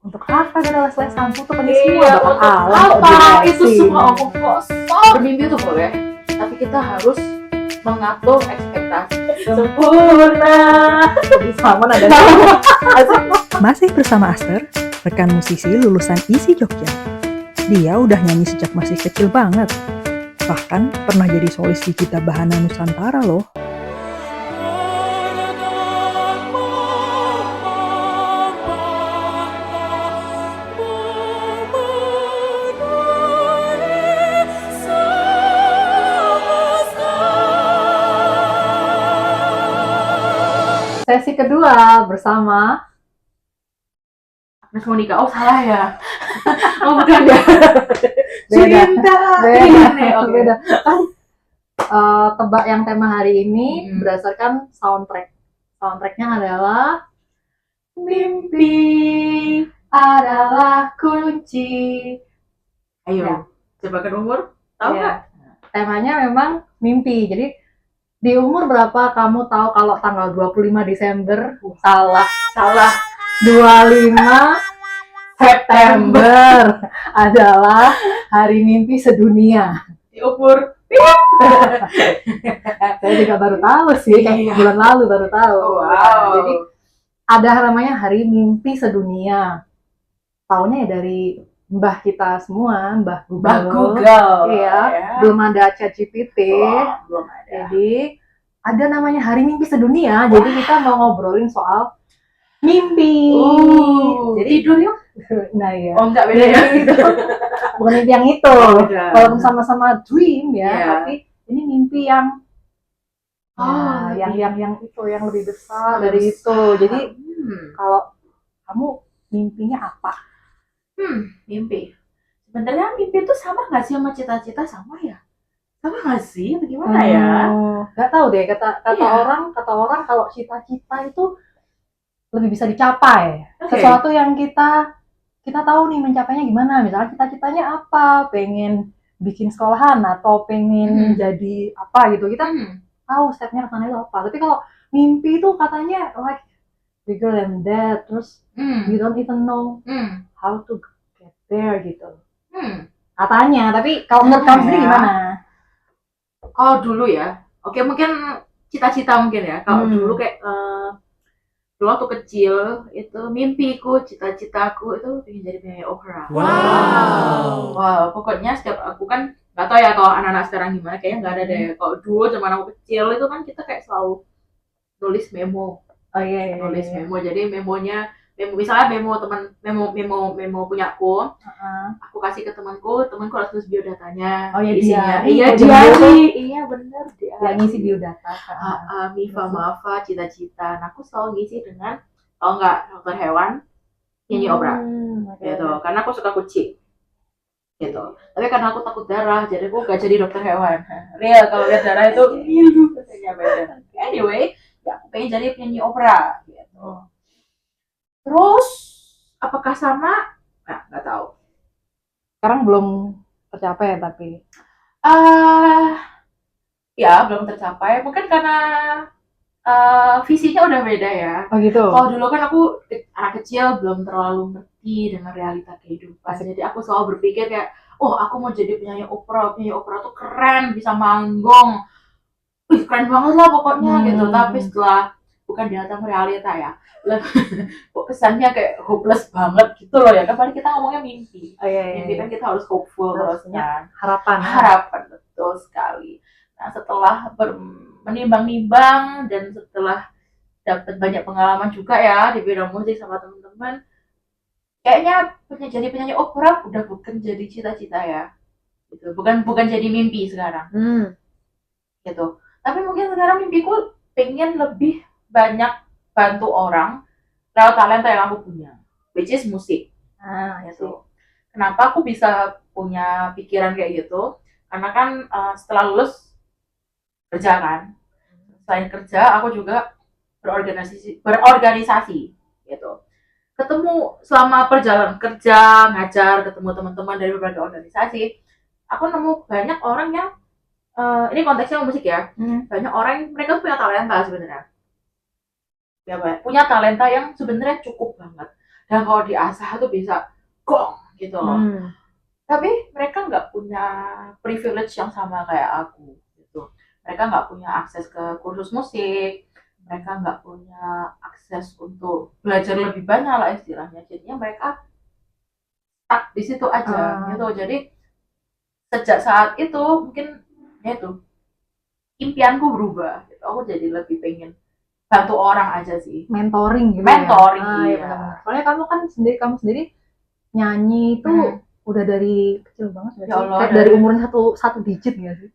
Untuk apa kita les-lesan? Foto pakai Iya, semua bakal untuk alam kok apa? dijelasin. Itu semua omong kosong. Bermimpi itu boleh, tapi kita harus mengatur ekspektasi. Sempurna. Sama nada. Masih bersama Aster, rekan musisi lulusan ISI Jogja. Dia udah nyanyi sejak masih kecil banget. Bahkan pernah jadi solis di Gita Bahana Nusantara loh. Sesi kedua bersama Agnes Monica, oh salah ya. Oh bukan ya. Beda. Cinta. Oke. Beda. Kan tebak yang tema hari ini berdasarkan soundtrack. Soundtracknya adalah mimpi adalah kunci. Ayo, Ya. jebakan umur, tahu nggak? Temanya memang mimpi. Jadi di umur berapa kamu tahu kalau tanggal 25 Desember? Salah. 25 September adalah hari mimpi sedunia. Di umur Saya juga baru tahu sih, kayak bulan lalu baru tahu. Wow. Jadi ada namanya hari mimpi sedunia. Taunya ya dari mbah kita semua, mbah Google. Iya, belum ada ChatGPT. Belum ada. Jadi ada namanya hari mimpi sedunia. Jadi kita mau ngobrolin soal mimpi. Jadi Tidur yuk. nah ya. Oh enggak beda ya. Bukan mimpi yang itu. Beda. Walaupun sama-sama dream ya, Iya. tapi ini mimpi yang yang itu yang lebih besar dari itu. Jadi kalau kamu mimpinya apa? Mimpi. Sebenarnya mimpi itu sama nggak sih sama cita-cita sama ya? Sama nggak sih? Bagaimana ya? Nggak tahu deh. Kata orang kalau cita-cita itu lebih bisa dicapai. Okay. Sesuatu yang kita tahu nih mencapainya gimana. Misalnya cita-citanya apa? Pengen bikin sekolahan atau pengen jadi apa gitu. Kita tahu stepnya ke sana itu apa. Tapi kalau mimpi itu katanya like bigger than that. Terus you don't even know how to get there gitu. Katanya. Tapi kalau menurut kamu sendiri gimana? Kalau dulu ya, oke mungkin cita-cita mungkin ya. Kalau dulu kayak dulu waktu kecil itu mimpiku, cita-citaku itu pengen jadi penyanyi opera. Wow, pokoknya setiap aku kan nggak tahu ya kalau anak-anak sekarang gimana, kayaknya nggak ada deh. Kalau dulu zaman aku kecil itu kan kita kayak selalu nulis memo. Nulis memo. Jadi misalnya memo punyaku, aku kasih ke temanku harus tulis biodatanya. Isinya, iya bener dia. Yang ngisi biodata. Mifa Mafa, cita-cita. Nah, aku selalu ngisi dengan kalau nggak dokter hewan, nyanyi opera. Gitu. Karena aku suka kucing. Gitu. Tapi karena aku takut darah, jadi aku gak jadi dokter hewan. Real kalau lihat darah itu katanya beda. Anyway, ya aku pengen jadi penyanyi opera. Gitu. Terus apakah sama? Nah, nggak tahu. Sekarang belum tercapai tapi. Ya belum tercapai. Mungkin karena visinya udah beda ya. Oh gitu. Kalau dulu kan aku anak kecil belum terlalu ngerti dengan realita kehidupan. Jadi aku selalu berpikir kayak, oh aku mau jadi penyanyi opera. Penyanyi opera tuh keren, bisa manggung. Wih keren banget lah pokoknya gitu. Tapi setelah bukan datang realita ya, kok kesannya kayak hopeless banget gitu loh ya. Kan paling kita ngomongnya mimpi. Mimpi kan kita harus hopeful terus kan. Harapan betul sekali. Nah setelah menimbang-nimbang dan setelah dapat banyak pengalaman juga ya di bidang musik sama teman-teman, kayaknya jadi penyanyi opera udah bukan jadi cita-cita ya, gitu. Bukan jadi mimpi sekarang, gitu. Tapi mungkin sekarang mimpiku pengen lebih banyak bantu orang lewat talenta yang aku punya, which is musik. Gitu. Kenapa aku bisa punya pikiran kayak gitu? Karena kan setelah lulus kerja kan, selain kerja aku juga berorganisasi gitu. Ketemu selama perjalanan kerja, ngajar, ketemu teman-teman dari berbagai organisasi, aku nemu banyak orang yang ini konteksnya musik ya, banyak orang yang mereka punya talenta sebenarnya, ya punya talenta yang sebenarnya cukup banget dan kalau diasah tuh bisa gong gitu loh. Tapi mereka nggak punya privilege yang sama kayak aku gitu. Mereka nggak punya akses ke kursus musik, mereka nggak punya akses untuk belajar lebih banyak lah istilahnya. Jadinya mereka stuck di situ aja gitu. Jadi sejak saat itu mungkin ya itu impianku berubah. Gitu. Aku jadi lebih pengen bantu orang aja sih. Mentoring gitu Mentoring, ya. iya. Benar-benar. Soalnya kamu sendiri nyanyi itu udah dari kecil banget ya, Allah, kayak dari umur satu digit nggak sih?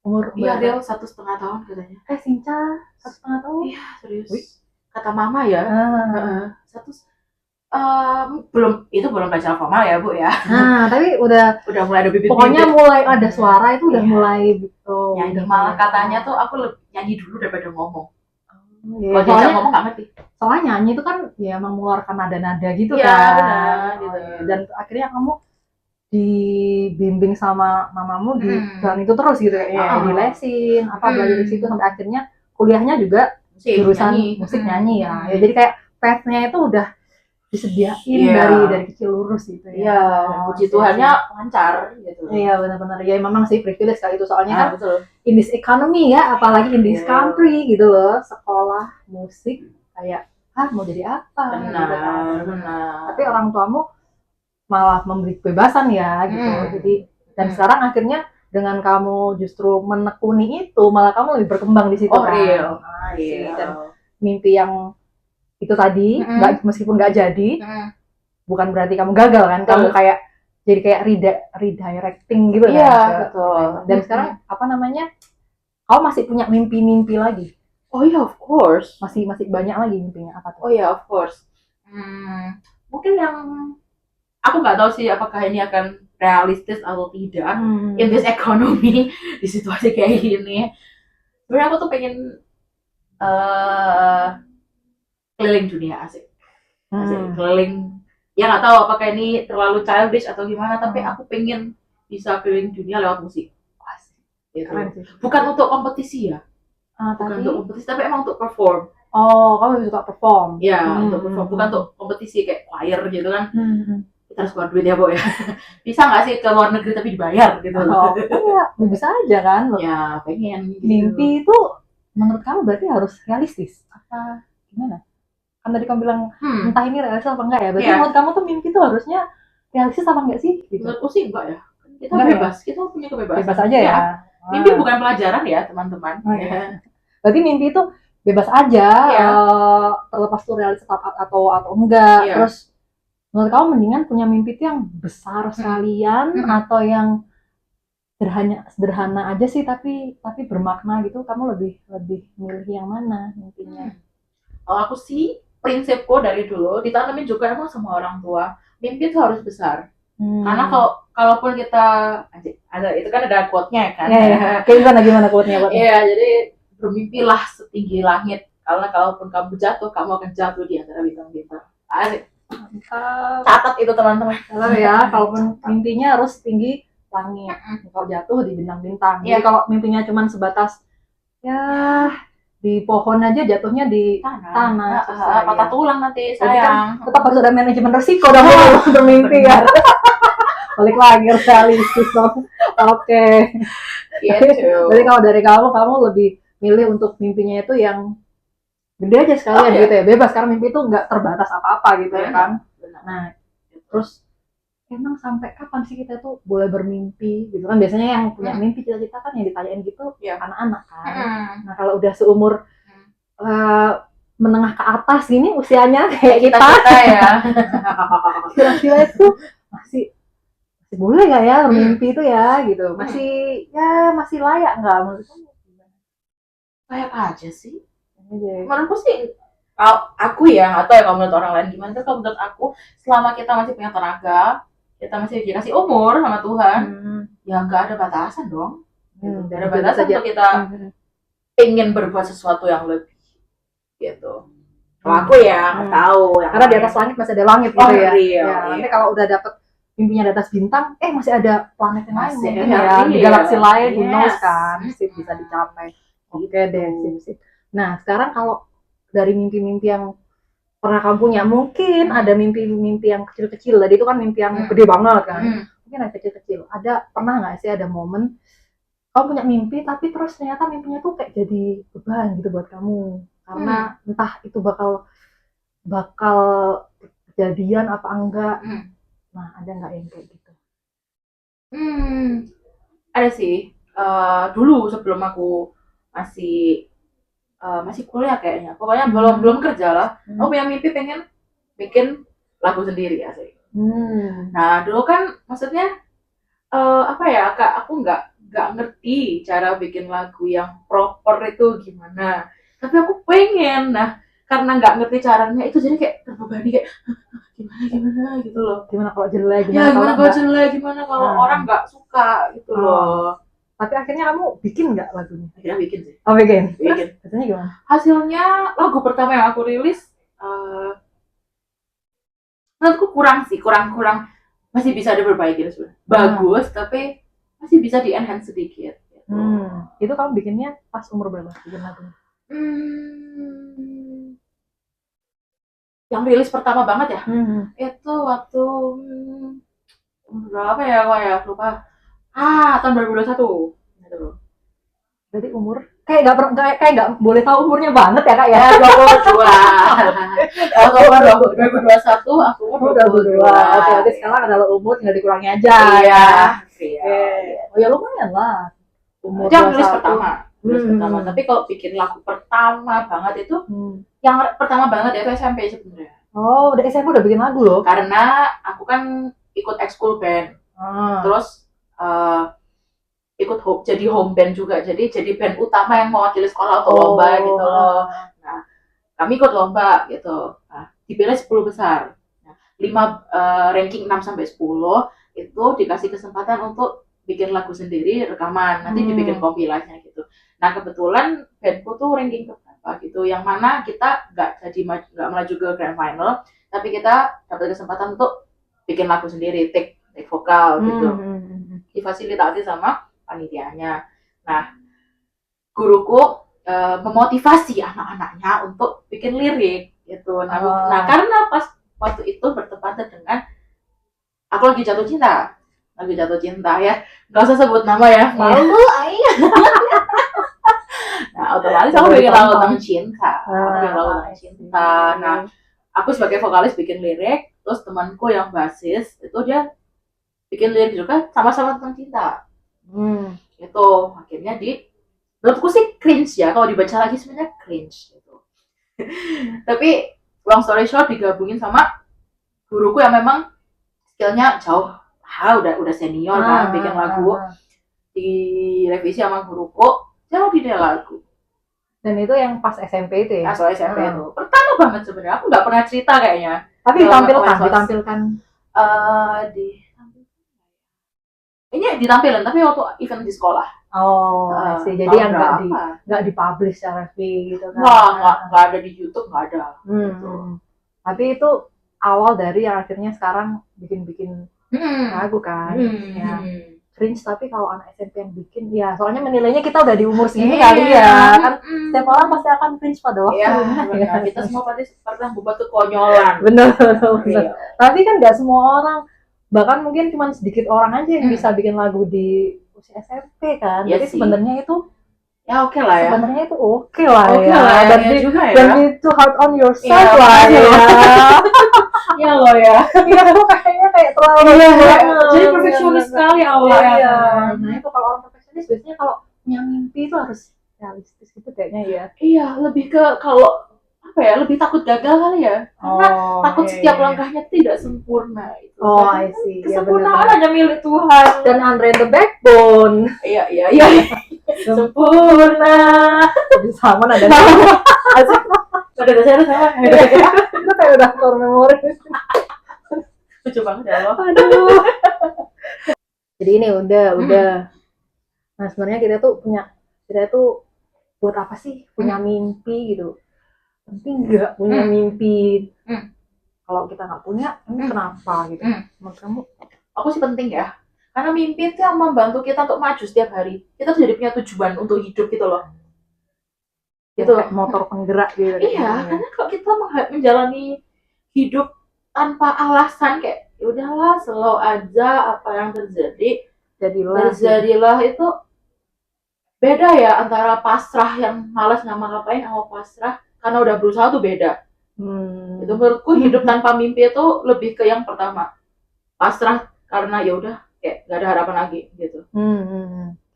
Umur iya Del 1,5 tahun katanya. Sinca 1,5 tahun? Iya serius. Wih. Kata mama ya. Satu belum baca formal ya Bu ya. Nah tapi udah mulai ada bibit. Pokoknya mulai ada suara itu udah mulai gitu. Nyanyi malah katanya tuh aku lebih nyanyi dulu daripada ngomong. Kalau diajak ngomong nggak ngerti. Soalnya nyanyi itu kan ya emang mengeluarkan nada-nada gitu ya, kan. Benar, gitu. Dan akhirnya kamu dibimbing sama mamamu di jalan itu terus gitu ya, dilesin belajar di situ sampai akhirnya kuliahnya juga jurusan musik nyanyi ya. Ya jadi kayak path-nya itu udah disediain dari kecil lurus gitu ya. Iya, puji Tuhannya lancar gitu. Iya benar-benar ya memang sih privilege kali itu soalnya kan betul. In this economy ya, apalagi in this country gitu loh, sekolah musik kayak mau jadi apa benar, gitu kan. Benar. Tapi orang tuamu malah memberi kebebasan ya gitu. Jadi dan sekarang akhirnya dengan kamu justru menekuni itu malah kamu lebih berkembang di situ kan. Real. Dan mimpi yang itu tadi meskipun nggak jadi bukan berarti kamu gagal kan, kamu kayak jadi kayak redirecting gitu kan. Iya betul. Dan sekarang kamu masih punya mimpi-mimpi lagi? Oh iya of course, masih banyak lagi mimpinya. Apa tuh? Oh iya of course. Mungkin yang aku nggak tahu sih apakah ini akan realistis atau tidak in this economy di situasi kayak gini. Sebenarnya aku tuh pengen keliling dunia asik keliling. Ya nggak tahu apakah ini terlalu childish atau gimana, tapi aku pengen bisa keliling dunia lewat musik. Gitu. Bukan untuk kompetisi ya, bukan untuk kompetisi, tapi emang untuk perform. Oh, kamu suka perform? Ya, untuk perform, bukan untuk kompetisi kayak choir gitu kan. Kita harus keluar duit ya, Bu ya. Bisa nggak sih ke luar negeri tapi dibayar gitu? Oh, iya, bisa aja kan? Ya, pengen. Gitu. Mimpi itu menurut kamu berarti harus realistis? Apa gimana? Kan tadi kamu bilang entah ini realistis apa enggak ya? Berarti menurut kamu tuh mimpi tuh harusnya realistis apa enggak sih? Gitu. Menurutku sih enggak ya. Kita bebas, kita punya kebebasan. Bebas aja ya. Mimpi bukan pelajaran ya, teman-teman. Berarti mimpi itu bebas aja, terlepas tuh realistis atau enggak. Terus menurut kamu mendingan punya mimpi itu yang besar sekalian atau yang sederhana aja sih tapi bermakna gitu? Kamu lebih milih yang mana mimpinya? Kalau aku sih prinsipku dari dulu ditanamin juga emang sama orang tua, mimpi itu harus besar. Karena kalaupun kita ada itu kan ada quote-nya kan. Gimana quote-nya? Iya, jadi bermimpilah setinggi langit. Karena kalaupun kamu jatuh, kamu akan jatuh di antara bintang-bintang. Asik. Catat itu teman-teman. Kalau ya, kalaupun mimpinya harus tinggi langit. Kalau jatuh di bintang-bintang. Jadi kalau mimpinya cuma sebatas ya di pohon aja, jatuhnya di tanah. Patah tulang nanti, sayang. Kan tetap harus ada manajemen resiko dong bermimpi ya. Balik lagi realistis dong. Oke. Jadi kalau dari kamu lebih milih untuk mimpinya itu yang gede aja sekalian gitu ya, bebas karena mimpi itu nggak terbatas apa-apa gitu ya kan. Nah, terus emang sampai kapan sih kita tuh boleh bermimpi gitu kan? Biasanya yang punya mimpi cita-cita kan yang ditanyain gitu anak-anak kan. Nah kalau udah seumur menengah ke atas gini usianya kayak kita ya, kira-kira itu masih boleh nggak ya bermimpi itu ya gitu? Masih layak nggak menurut kamu? Layak aja sih. Menurutku sih, kalau aku ya atau ya kalau menurut orang lain gimana, kalau menurut aku selama kita masih punya tenaga, kita masih dikasih umur sama Tuhan, ya nggak ada batasan dong. Nggak ada batasan untuk kita pengen berbuat sesuatu yang lebih gitu. Kalau aku ya nggak tahu. Karena di atas langit masih ada langit gitu ya. Nanti kalau udah dapet mimpinya di atas bintang, masih ada planet yang lain mungkin ya, di galaksi lain, who knows kan, bisa dicapai. Oke deh, sip. Nah sekarang kalau dari mimpi-mimpi yang pernah kamu punya. Mungkin ada mimpi-mimpi yang kecil-kecil, tadi itu kan mimpi yang gede banget kan. Mungkin ada kecil-kecil. Pernah nggak sih ada momen kamu punya mimpi tapi terus ternyata mimpinya tuh kayak jadi beban gitu buat kamu, karena entah itu bakal kejadian apa enggak. Nah, ada nggak yang kayak gitu? Ada sih. Dulu sebelum aku masih masih kuliah kayaknya. Pokoknya belum kerja lah. Aku punya mimpi pengen bikin lagu sendiri ya sih. Nah, dulu kan maksudnya apa ya, Kak, aku nggak ngerti cara bikin lagu yang proper itu gimana. Tapi aku pengen. Nah, karena nggak ngerti caranya itu jadi kayak terbebani kayak gimana gitu loh. Gimana kalau jelek, Gimana kalau jelek, gimana kalau orang nggak suka gitu loh. Tapi akhirnya kamu bikin nggak lagunya? Akhirnya bikin sih. Oh, bikin. Hasilnya gimana? Hasilnya lagu pertama yang aku rilis menurutku kurang masih bisa diperbaiki sebenarnya. Bagus tapi masih bisa di enhance sedikit gitu. Itu kamu bikinnya pas umur berapa bikin lagunya? Yang rilis pertama banget ya, itu waktu berapa ya, kok ya lupa. Tahun 2021 gitu. Berarti umur kayak nggak boleh tahu umurnya banget ya, Kak ya? 22. Oktober 2021 aku umur 22. Oke, berarti sekarang adalah umur tinggal dikurangi aja. Iya. Oh ya, lumayan lah. Umur rilis pertama. Tapi kalau bikin lagu pertama banget itu yang pertama banget itu SMP sebenarnya. Oh, udah SMP udah bikin lagu loh. Karena aku kan ikut ekskul band. Terus ikut jadi home band juga. Jadi band utama yang mewakili sekolah atau lomba gitu loh. Nah, kami ikut lomba gitu. Nah, dipilih 10 besar. Nah, 5 ranking 6 sampai 10 itu dikasih kesempatan untuk bikin lagu sendiri, rekaman. Nanti dibikin kompilasinya gitu. Nah, kebetulan bandku tuh ranking keberapa gitu, yang mana kita nggak melaju ke grand final, tapi kita dapat kesempatan untuk bikin lagu sendiri, take vokal gitu, difasilitasi sama panitianya. Nah, guruku memotivasi anak-anaknya untuk bikin lirik gitu. Nah, karena pas waktu itu bertepatan dengan aku lagi jatuh cinta ya, nggak usah sebut nama ya, malu ayah. Nah, otomatis aku bikin lagu tentang cinta. Nah, aku sebagai vokalis bikin lirik, terus temanku yang basis itu dia bikin lirik juga sama-sama tentang cinta. Itu akhirnya menurutku sih cringe ya, kalau dibaca lagi sebenarnya cringe gitu. Tapi long story short, digabungin sama guruku yang memang skillnya jauh, udah senior kan, bikin lagu, direvisi sama guruku, jadi dia lagu. Dan itu yang pas SMP itu ya? Soal SMP itu pertama banget sebenarnya. Aku nggak pernah cerita kayaknya. Tapi ditampilkan. Ini ditampilkan tapi waktu event di sekolah. Sih. Jadi yang nggak dipublish secara free gitu kan? Nggak ada di YouTube, nggak ada. Gitu. Tapi itu awal dari yang akhirnya sekarang bikin lagu kan? Ya. Cringe, tapi kalau anak SMP yang bikin, ya soalnya menilainya kita udah di umur segini kali ya kan, setiap orang pasti akan cringe pada waktunya. Kita semua pernah membuat kekonyolan. Bener. Tapi kan nggak semua orang, bahkan mungkin cuma sedikit orang aja yang bisa bikin lagu di usia SMP kan. Jadi sebenarnya itu ya oke lah ya. Sebenarnya itu oke lah ya. Dan itu hard on yourself lah ya. Iya loh ya. Iya, kayaknya kayak terlalu jadi perfeksionis sekali awalnya. Nah, itu kalau orang perfeksionis biasanya kalau punya mimpi itu harus realistis gitu kayaknya ya. Iya, lebih ke kalau apa ya, lebih takut gagal kali ya. Karena takut setiap langkahnya tidak sempurna itu. I see. Kesempurnaan hanya milik Tuhan. Dan Andre the Backbone. Iya. Sempurna. Sama nada. Ada dasarnya sama. Itu kayak udah core memory. Lucu banget ya Allah. Aduh. Jadi ini udah. Nah, sebenarnya kita tuh buat apa sih punya mimpi gitu? Penting nggak punya mimpi? Kalau kita nggak punya, kenapa gitu? Menurut kamu? Aku sih penting ya. Karena mimpi itu yang membantu kita untuk maju setiap hari. Kita tuh jadi punya tujuan untuk hidup gitu loh. Gitu, kayak motor penggerak gitu. Iya, karena kalau kita menjalani hidup tanpa alasan kayak ya udahlah slow aja, apa yang terjadi terjadilah itu beda ya antara pasrah yang malas ngapa-ngapain sama pasrah karena udah berusaha tuh beda. Itu menurutku hidup tanpa mimpi itu lebih ke yang pertama, pasrah karena ya udah kayak gak ada harapan lagi gitu.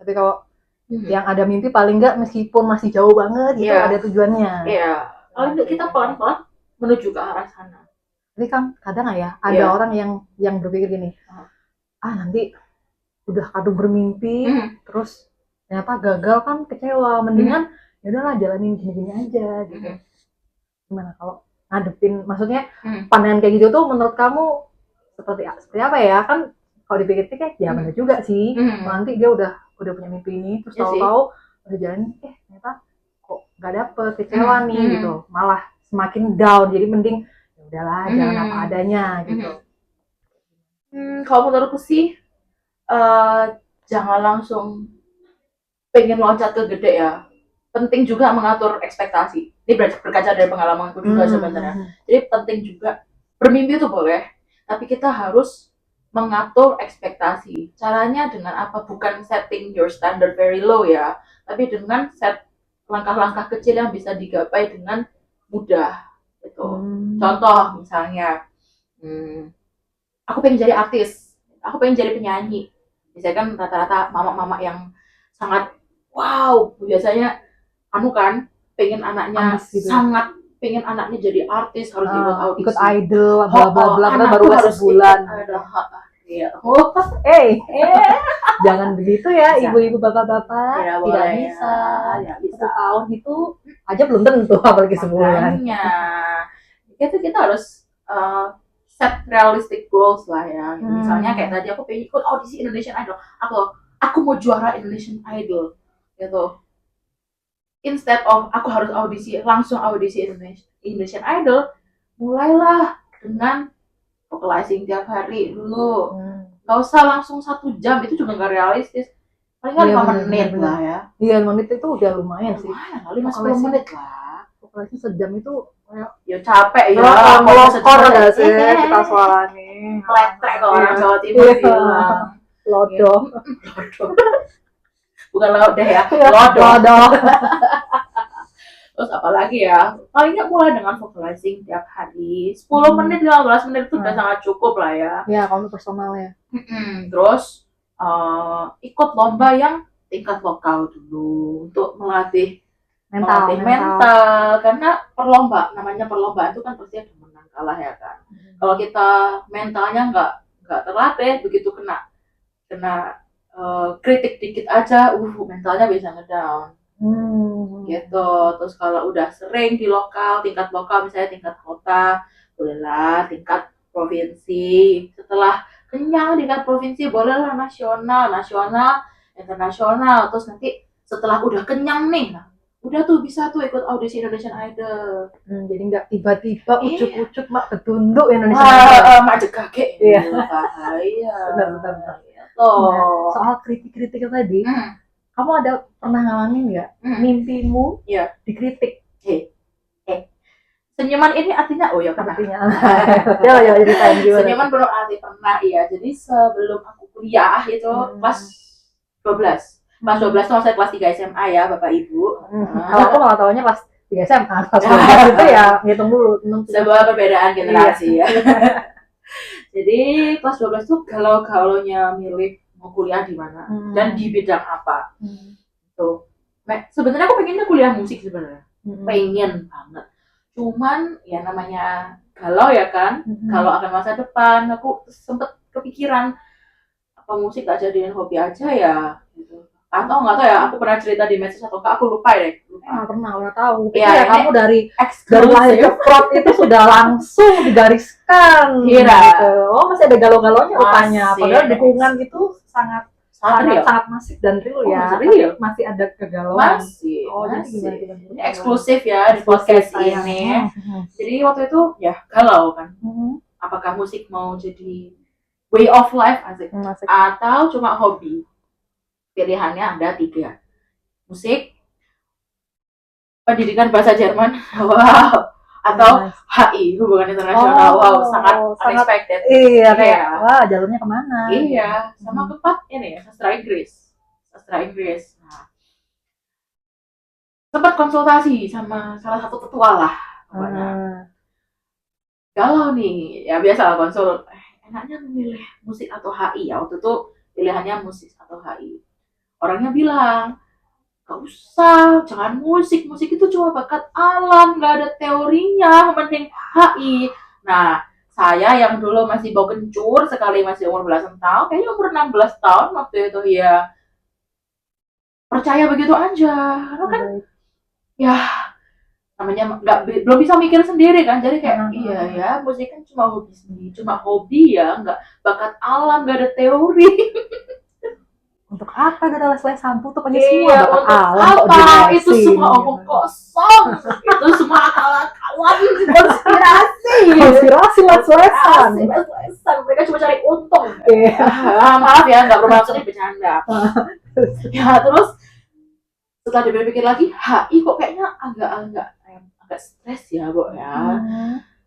Tapi kalau yang ada mimpi paling nggak meskipun masih jauh banget gitu ada tujuannya. Iya, paling nggak kita pelan-pelan menuju ke arah sana. Tapi kan kadang ya ada orang yang berpikir gini, nanti udah kadung bermimpi terus ternyata gagal kan kecewa, mendingan ya udahlah jalanin gini-gini aja gitu. Gimana kalau ngadepin, maksudnya pandangan kayak gitu tuh menurut kamu seperti apa ya? Kan kalau dipikir-pikir ya benar juga sih. Nanti dia udah punya mimpi ini terus tahu-tahu udah jalan ternyata kok nggak dapet, kecewa nih gitu, malah semakin down. Jadi mending ya udahlah jalan apa adanya gitu. Kalau menurutku sih jangan langsung pengen loncat ke gede ya. Penting juga mengatur ekspektasi. Ini berkaca dari pengalamanku juga sebenarnya. Jadi penting juga bermimpi itu boleh, tapi kita harus mengatur ekspektasi. Caranya dengan apa? Bukan setting your standard very low ya, tapi dengan set langkah-langkah kecil yang bisa digapai dengan mudah. Gitu. Contoh misalnya, aku pengen jadi artis, aku pengen jadi penyanyi. Biasanya kan rata-rata mama-mama yang sangat wow, biasanya kan pengen anaknya gitu. Sangat pengen anaknya jadi artis, harus ikut idol bla bla bla, karena baru sebulan. Jangan begitu ya ibu-ibu bapak-bapak, tidak bisa. 1 tahun itu aja belum tentu apalagi sebulan. Itu kita harus set realistic goals lah ya. Misalnya kayak tadi aku pengen ikut audisi Indonesian Idol, aku mau juara Indonesian Idol gitu. Instead of aku harus langsung audisi Indonesian Idol, mulailah dengan vocalizing tiap hari dulu. Gak usah langsung 1 jam, itu juga gak realistis. Paling 5 menit lah ya. Iya, 5 menit itu udah lumayan sih. Lumayan, 5-10 menit lah. Vocalizing sejam itu ya capek ya. Melokor gak sih kita suaranya. Meletrek kalau orang Jawa Timur bilang. Lodoh. Bukan lodeh ya, lodoh. Terus apalagi ya, paling nggak mulai dengan vocalizing tiap hari 10 menit, 15 menit itu udah sangat cukup lah ya. Ya, kalau personal ya. Terus ikut lomba yang tingkat lokal dulu untuk melatih mental. Karena namanya perlombaan itu kan pasti ada menang kalah ya kan. Kalau kita mentalnya nggak terlatih, begitu kena kritik dikit aja, mentalnya bisa ngedown. Gitu. Terus kalau udah sering di tingkat lokal misalnya tingkat kota, bolehlah tingkat provinsi. Setelah kenyang tingkat provinsi, bolehlah nasional, internasional. Terus nanti setelah udah kenyang nih, udah tuh bisa tuh ikut audisi Indonesian Idol. Jadi nggak tiba-tiba ucuk-ucuk mak betunduk Indonesian Idol. Mak jegage. Iya. Bahaya. Benar. Nah, soal kritik-kritik tadi, kamu ada pernah ngalamin nggak mimpimu dikritik? Senyuman ini artinya pernah. Ya ceritain gimana. Senyuman belum pernah ya. Jadi sebelum aku kuliah itu kelas 12. Kelas 12 tuh saya kelas 3 SMA ya, Bapak Ibu. Aku malah taunya kelas 3 SMA. Kelas 12 itu ya ngitung dulu. Sebuah perbedaan generasi ya. Jadi kelas 12 tuh galau-galaunya milih mau kuliah di mana dan di bidang apa. Tuh. Sebenarnya aku pengennya kuliah musik sebenarnya. Pengen banget. Cuman ya namanya galau ya kan. Galau akan masa depan. Aku sempet kepikiran apa musik gak jadiin hobi aja ya gitu. Atau nggak tahu ya, aku pernah cerita di medsos atau aku lupa deh. Pernah tahu. Ya, kamu dari lahir ke prod itu sudah langsung digariskan. Gitu. Masih ada galau-galaunya rupanya. Padahal dukungan itu sangat masif dan real ya. Masih ada kegalauan. Masih. Jadi gimana? Eksklusif ya di podcast ini. Jadi waktu itu ya galau kan. Apakah musik mau jadi way of life asik. Atau cuma hobi? Pilihannya ada 3. Musik, pendidikan bahasa Jerman. Wow. Atau Nice. HI, hubungan internasional. Wow, sangat unexpected. Iya, kayak Iya. wah jalurnya kemana? Iya, sama keempat ini ya, sastra Inggris. Sastra Inggris. Nah, sempat konsultasi sama salah satu tetua lah. Pokoknya. Galau nih, ya biasa lah konsul. Enaknya memilih musik atau HI ya. Waktu itu pilihannya musik atau HI. Orangnya bilang, gak usah, jangan musik. Musik itu cuma bakat alam, gak ada teorinya. Mending HI. Nah, saya yang dulu masih bau kencur, sekali masih umur belasan tahun, kayaknya umur 16 tahun waktu itu ya percaya begitu aja. Karena kan ya namanya belum bisa mikir sendiri kan, jadi kayak iya ya, musik kan cuma hobi sendiri, cuma hobi ya, nggak bakat alam, nggak ada teori. Untuk apa kita les sampo tuh punya Iya, semua bakat untuk alam apa? Itu semua omong kosong. Itu semua akal-akalan, konspirasi les-lesan. Mereka cuma cari untung. Iya. Maaf ya, nggak bermaksud ini bercanda. Ya terus setelah dipikir lagi, HI kok kayaknya agak stres ya, Bu ya.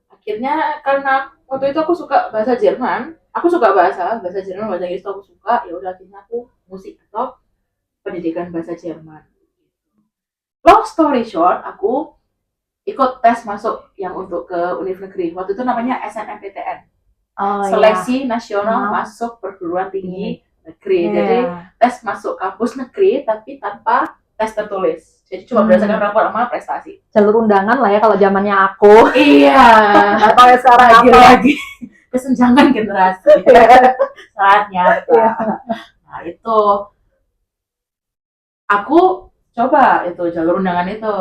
Akhirnya karena waktu itu aku suka bahasa Jerman, bahasa Jerman, bahasa Inggris aku suka, ya udah akhirnya aku musik atau pendidikan bahasa Jerman. Long story short, aku ikut tes masuk yang untuk ke univ negeri. Waktu itu namanya SNMPTN. Seleksi Nasional Masuk Perguruan Tinggi Negeri. Jadi tes masuk kampus negeri tapi tanpa tes tertulis. Jadi cuma berdasarkan rapor sama prestasi. Jalur undangan lah ya kalau zamannya aku. Iya. Atau ya sekarang lagi kesenjangan generasi. Sangat nyata. Nah itu aku coba itu jalur undangan itu.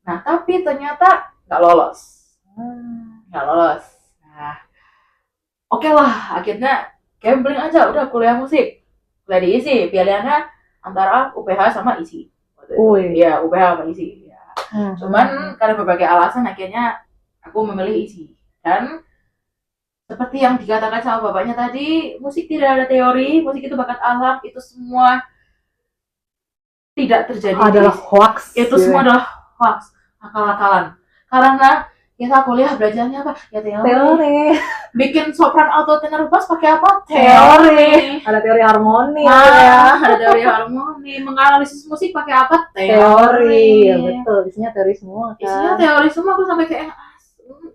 Nah tapi ternyata nggak lolos. Nah oke lah, akhirnya gambling aja, udah kuliah musik. Kuliah di ISI, pilihannya antara UPH sama ISI. Iya, UPH sama ISI. Ya. Cuman karena berbagai alasan akhirnya aku memilih ISI. Dan seperti yang dikatakan sama bapaknya tadi, musik tidak ada teori, musik itu bakat alam, itu semua tidak terjadi. Adalah hoax. Itu semua adalah hoax, akal-akalan. Karena kita kuliah belajarnya apa? Ya teori. Bikin sopran alto tenor bass pakai apa? Teori. Ada teori harmoni. Ada teori harmoni. Menganalisis musik pakai apa? Teori. Ya, betul. Isinya teori semua kan. Isinya teori semua. Aku sampai kayak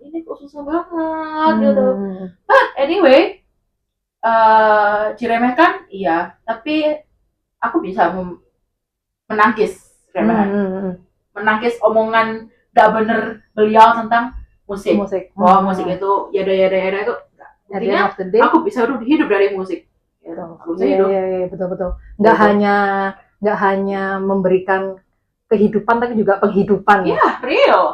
ini kok susah banget gitu. But anyway, diremehkan iya, tapi aku bisa menangkis remehan. Menangkis omongan gak bener beliau tentang musik. Wah, musik itu yada itu intinya aku bisa hidup dari musik. Aku bisa hidup. Iya, betul. Nggak hanya memberikan kehidupan tapi juga penghidupan. Iya, real.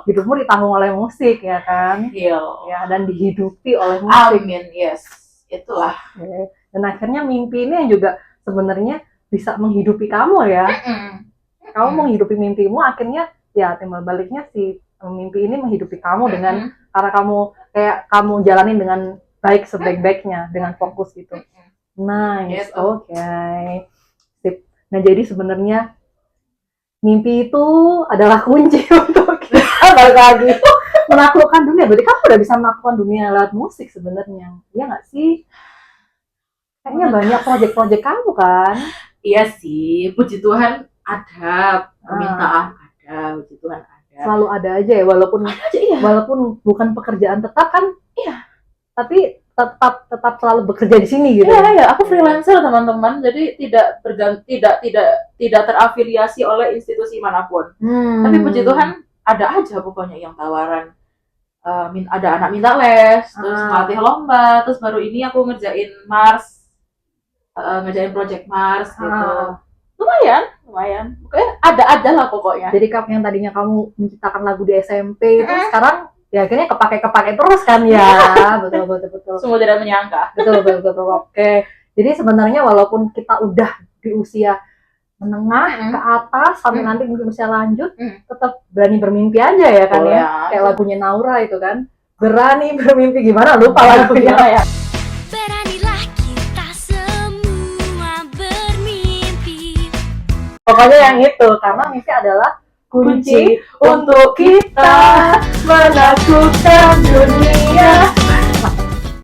Hidupmu ditanggung oleh musik ya kan? Real. Ya, dan dihidupi oleh musik. Amin, yes. Itulah. Dan akhirnya mimpi ini yang juga sebenarnya bisa menghidupi kamu ya. Kamu menghidupi mimpimu, akhirnya ya timbal baliknya si mimpi ini menghidupi kamu dengan karena kamu jalanin dengan baik sebaik-baiknya dengan fokus gitu. Nice, oke. Sip. Nah jadi sebenarnya mimpi itu adalah kunci untuk kita balik lagi menaklukkan dunia. Berarti kamu udah bisa menaklukkan dunia lewat musik sebenarnya, iya nggak sih? Kayaknya banyak proyek-proyek kamu kan? Iya sih, puji Tuhan ada, permintaan ada, puji Tuhan ada. Selalu ada aja ya, walaupun bukan pekerjaan tetap kan? Iya. Tapi tetap selalu bekerja di sini gitu. Iya, aku freelancer teman-teman, jadi tidak terafiliasi oleh institusi manapun. Tapi puji Tuhan ada aja pokoknya yang tawaran. Ada anak minta les, terus melatih lomba, terus baru ini aku ngerjain project Mars gitu. Lumayan. Pokoknya ada lah pokoknya. Jadi yang tadinya kamu menciptakan lagu di SMP itu sekarang ya akhirnya kepake terus kan ya. Betul. Semua tidak menyangka. Betul. Oke. Jadi sebenarnya walaupun kita udah di usia menengah ke atas sampai nanti mungkin usia lanjut, tetap berani bermimpi aja ya kan ya. Kayak lagunya Naura itu kan. Berani bermimpi gimana lupa lagunya ya. Pokoknya yang itu, karena mimpi adalah kunci untuk kita menaklukkan dunia.